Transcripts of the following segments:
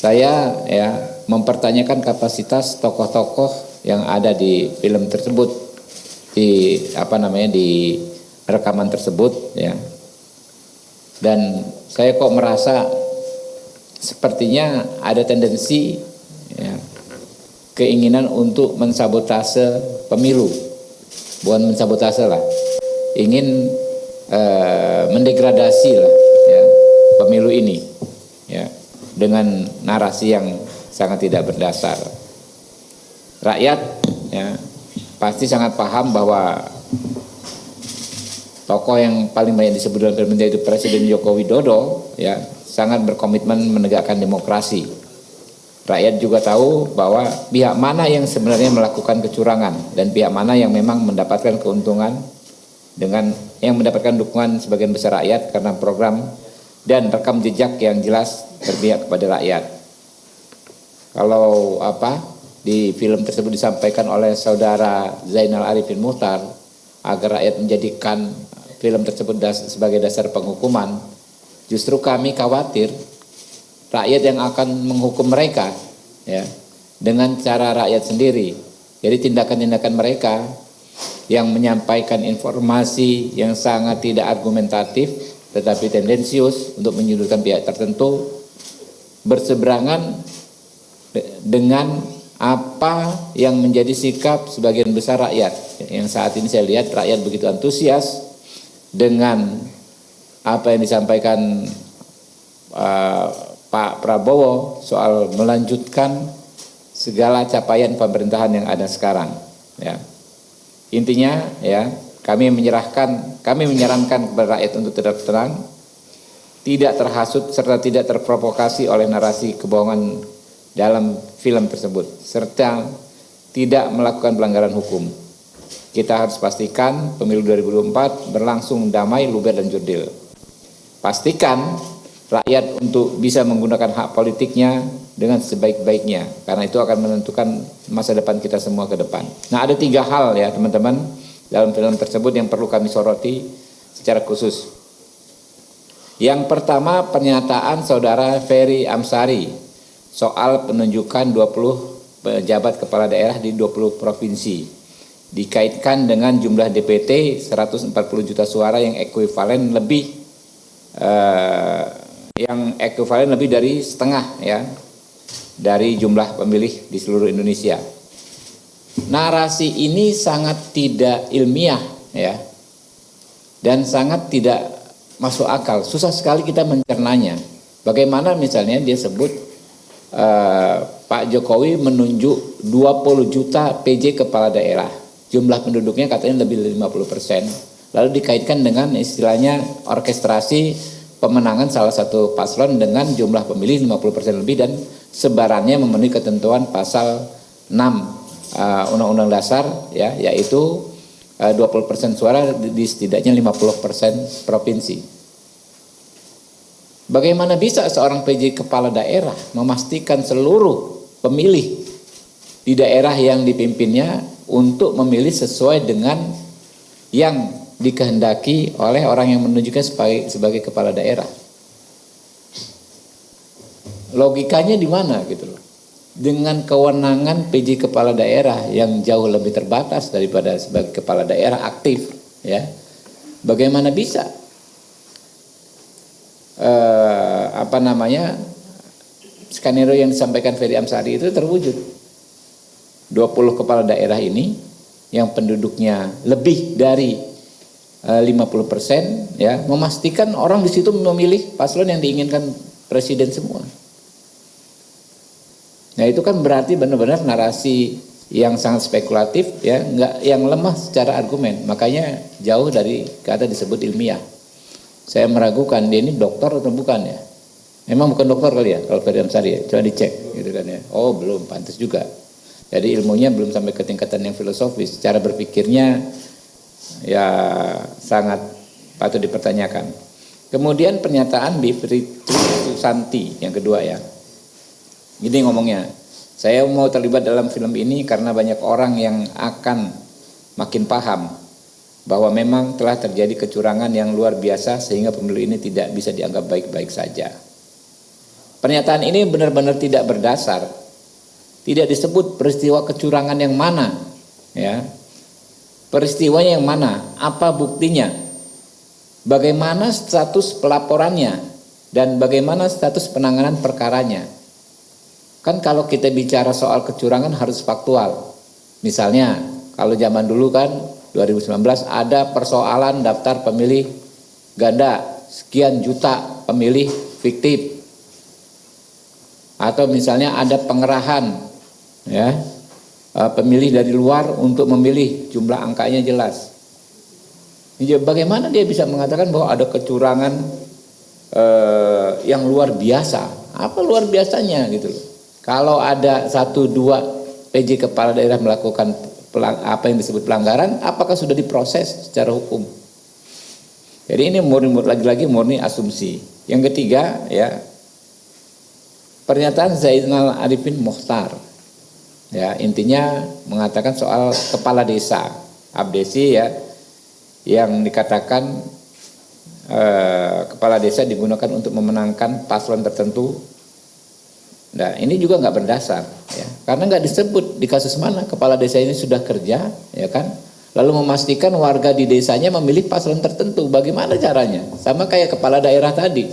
saya ya mempertanyakan kapasitas tokoh-tokoh yang ada di film tersebut, di di rekaman tersebut ya. Dan saya kok merasa sepertinya ada tendensi ya, keinginan untuk mensabotase pemilu, bukan mensabotase lah, ingin mendegradasi lah ya, pemilu ini ya, dengan narasi yang sangat tidak berdasar. Rakyat ya pasti sangat paham bahwa tokoh yang paling banyak disebut dalam film itu Presiden Joko Widodo ya sangat berkomitmen menegakkan demokrasi. Rakyat juga tahu bahwa pihak mana yang sebenarnya melakukan kecurangan dan pihak mana yang memang mendapatkan keuntungan dengan yang mendapatkan dukungan sebagian besar rakyat karena program dan rekam jejak yang jelas berpihak kepada rakyat. Kalau di film tersebut disampaikan oleh saudara Zainal Arifin Muchtar agar rakyat menjadikan film tersebut sebagai dasar penghukuman, justru kami khawatir rakyat yang akan menghukum mereka ya dengan cara rakyat sendiri. Jadi tindakan-tindakan mereka yang menyampaikan informasi yang sangat tidak argumentatif tetapi tendensius untuk menyudutkan pihak tertentu berseberangan dengan apa yang menjadi sikap sebagian besar rakyat. Yang saat ini saya lihat rakyat begitu antusias dengan apa yang disampaikan Pak Prabowo soal melanjutkan segala capaian pemerintahan yang ada sekarang ya. Intinya ya, kami menyarankan kepada rakyat untuk tetap tenang, tidak terhasut serta tidak terprovokasi oleh narasi kebohongan dalam film tersebut, serta tidak melakukan pelanggaran hukum. Kita harus pastikan pemilu 2024 berlangsung damai, luber, dan jurdil. Pastikan rakyat untuk bisa menggunakan hak politiknya dengan sebaik-baiknya, karena itu akan menentukan masa depan kita semua ke depan. Nah, ada 3 hal ya teman-teman dalam film tersebut yang perlu kami soroti secara khusus. Yang pertama, pernyataan saudara Ferry Amsari soal penunjukan 20 pejabat kepala daerah di 20 provinsi. Dikaitkan dengan jumlah DPT 140 juta suara yang ekuivalen lebih dari setengah ya dari jumlah pemilih di seluruh Indonesia. Narasi ini sangat tidak ilmiah ya dan sangat tidak masuk akal. Susah sekali kita mencernanya. Bagaimana misalnya dia sebut Pak Jokowi menunjuk 20 juta PJ kepala daerah. Jumlah penduduknya katanya lebih dari 50%. Lalu dikaitkan dengan istilahnya orkestrasi pemenangan salah satu paslon dengan jumlah pemilih 50% lebih dan sebarannya memenuhi ketentuan pasal 6 Undang-Undang Dasar ya, yaitu 20% suara di setidaknya 50% provinsi. Bagaimana bisa seorang PJ kepala daerah memastikan seluruh pemilih di daerah yang dipimpinnya untuk memilih sesuai dengan yang dikehendaki oleh orang yang menunjukkan sebagai kepala daerah? Logikanya di mana gitu loh? Dengan kewenangan PJ kepala daerah yang jauh lebih terbatas daripada sebagai kepala daerah aktif ya. Bagaimana bisa skenario yang disampaikan Ferry Amsari itu terwujud? 20 kepala daerah ini yang penduduknya lebih dari 50% ya, memastikan orang di situ memilih paslon yang diinginkan presiden semua. Nah, itu kan berarti benar-benar narasi yang sangat spekulatif ya, yang lemah secara argumen. Makanya jauh dari kata disebut ilmiah. Saya meragukan dia ini dokter atau bukan ya. Memang bukan dokter kali ya kalau Ferry Amsari ya, coba dicek gitu kan ya. Oh, belum, pantas juga. Jadi ilmunya belum sampai ke tingkatan yang filosofis, cara berpikirnya ya sangat patut dipertanyakan. Kemudian pernyataan Bivitri Susanti yang kedua ya. Gini ngomongnya, saya mau terlibat dalam film ini karena banyak orang yang akan makin paham bahwa memang telah terjadi kecurangan yang luar biasa sehingga pemilu ini tidak bisa dianggap baik-baik saja. Pernyataan ini benar-benar tidak berdasar. Tidak disebut peristiwa kecurangan yang mana, ya. Peristiwanya yang mana? Apa buktinya? Bagaimana status pelaporannya? Dan bagaimana status penanganan perkaranya? Kan kalau kita bicara soal kecurangan harus faktual. Misalnya, kalau zaman dulu kan 2019 ada persoalan daftar pemilih ganda, sekian juta pemilih fiktif. Atau misalnya ada pengerahan, ya, pemilih dari luar untuk memilih, jumlah angkanya jelas. Bagaimana dia bisa mengatakan bahwa ada kecurangan yang luar biasa? Apa luar biasanya gitu loh? Kalau ada 1-2 PJ kepala daerah melakukan apa yang disebut pelanggaran, apakah sudah diproses secara hukum? Jadi ini lagi-lagi murni asumsi. Yang ketiga, ya, pernyataan Zainal Arifin Mokhtar, ya, intinya mengatakan soal kepala desa abdesi, ya, yang dikatakan kepala desa digunakan untuk memenangkan paslon tertentu. Nah, ini juga nggak berdasar, ya, karena nggak disebut di kasus mana kepala desa ini sudah kerja, ya kan, lalu memastikan warga di desanya memilih paslon tertentu. Bagaimana caranya? Sama kayak kepala daerah tadi.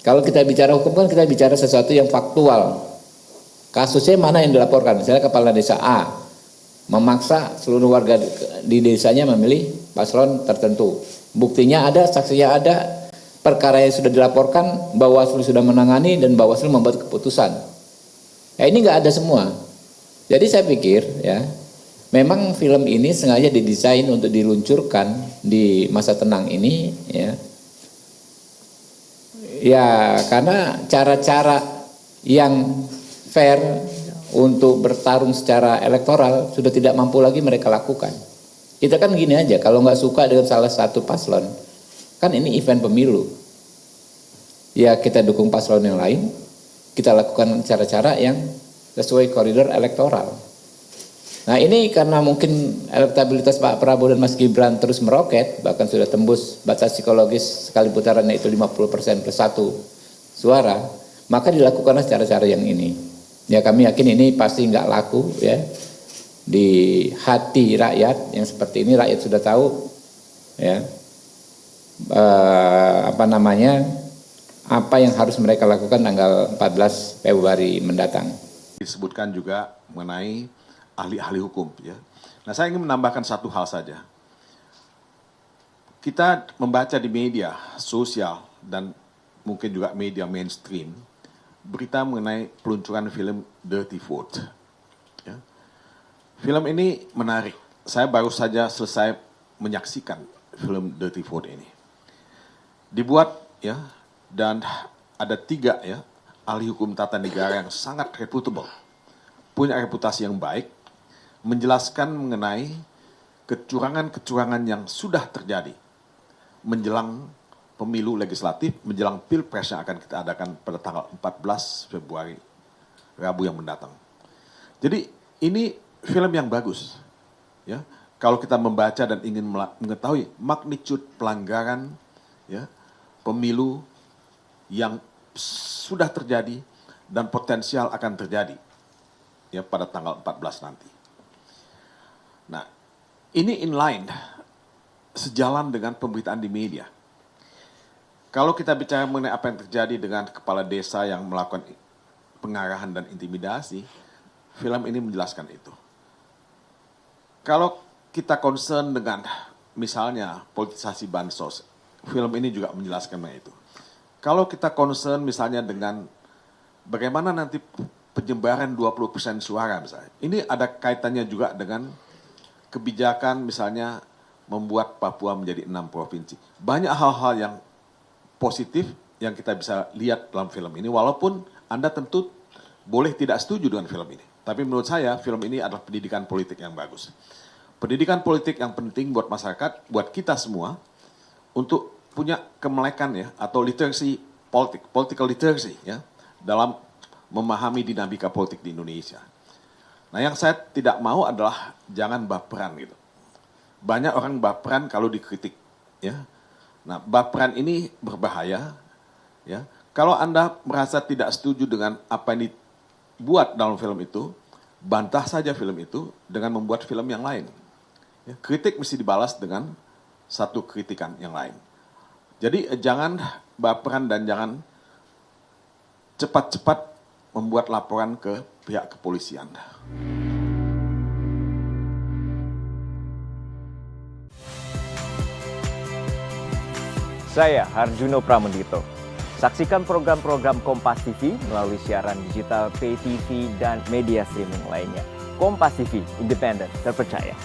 Kalau kita bicara hukum kan kita bicara sesuatu yang faktual. Kasusnya mana yang dilaporkan? Misalnya kepala desa A memaksa seluruh warga di desanya memilih paslon tertentu. Buktinya ada, saksinya ada, perkara yang sudah dilaporkan, Bawaslu sudah menangani dan Bawaslu membuat keputusan. Ya, ini nggak ada semua. Jadi saya pikir, ya, memang film ini sengaja didesain untuk diluncurkan di masa tenang ini, ya. Ya, karena cara-cara yang fair untuk bertarung secara elektoral sudah tidak mampu lagi mereka lakukan. Kita kan gini aja, kalau nggak suka dengan salah satu paslon, kan ini event pemilu. Ya kita dukung paslon yang lain, kita lakukan cara-cara yang sesuai koridor elektoral. Nah ini karena mungkin elektabilitas Pak Prabowo dan Mas Gibran terus meroket, bahkan sudah tembus batas psikologis sekali putarannya itu 50% plus 1 suara, maka dilakukanlah cara-cara yang ini. Ya kami yakin ini pasti nggak laku, ya, di hati rakyat yang seperti ini. Rakyat sudah tahu, ya, apa yang harus mereka lakukan tanggal 14 Februari mendatang. Disebutkan juga mengenai ahli-ahli hukum, ya. Nah, saya ingin menambahkan satu hal saja. Kita membaca di media sosial dan mungkin juga media mainstream berita mengenai peluncuran film Dirty Vote. Ya. Film ini menarik. Saya baru saja selesai menyaksikan film Dirty Vote ini. Dibuat, ya, dan ada 3, ya, ahli hukum tata negara yang sangat reputable, punya reputasi yang baik, menjelaskan mengenai kecurangan-kecurangan yang sudah terjadi menjelang pemilu legislatif, menjelang pilpres yang akan kita adakan pada tanggal 14 Februari, Rabu yang mendatang. Jadi ini film yang bagus, ya. Kalau kita membaca dan ingin mengetahui magnitude pelanggaran, ya, pemilu yang sudah terjadi dan potensial akan terjadi, ya, pada tanggal 14 nanti. Nah, ini inline, sejalan dengan pemberitaan di media. Kalau kita bicara mengenai apa yang terjadi dengan kepala desa yang melakukan pengarahan dan intimidasi, film ini menjelaskan itu. Kalau kita concern dengan misalnya politisasi bansos, film ini juga menjelaskan mengenai itu. Kalau kita concern misalnya dengan bagaimana nanti penyebaran 20% suara misalnya, ini ada kaitannya juga dengan kebijakan misalnya membuat Papua menjadi 6 provinsi. Banyak hal-hal yang positif yang kita bisa lihat dalam film ini, walaupun Anda tentu boleh tidak setuju dengan film ini. Tapi menurut saya film ini adalah pendidikan politik yang bagus. Pendidikan politik yang penting buat masyarakat, buat kita semua, untuk punya kemelekan, ya, atau literacy politik, political literacy, ya, dalam memahami dinamika politik di Indonesia. Nah, yang saya tidak mau adalah jangan baperan gitu. Banyak orang baperan kalau dikritik, ya. Nah, baperan ini berbahaya Ya, kalau Anda merasa tidak setuju dengan apa yang dibuat dalam film itu, bantah saja film itu dengan membuat film yang lain. Ya, kritik mesti dibalas dengan satu kritikan yang lain. Jadi jangan baperan dan jangan cepat-cepat membuat laporan ke pihak kepolisian. Saya Harjuno Pramendito. Saksikan program-program Kompas TV melalui siaran digital, pay TV, dan media streaming lainnya. Kompas TV, independen, terpercaya.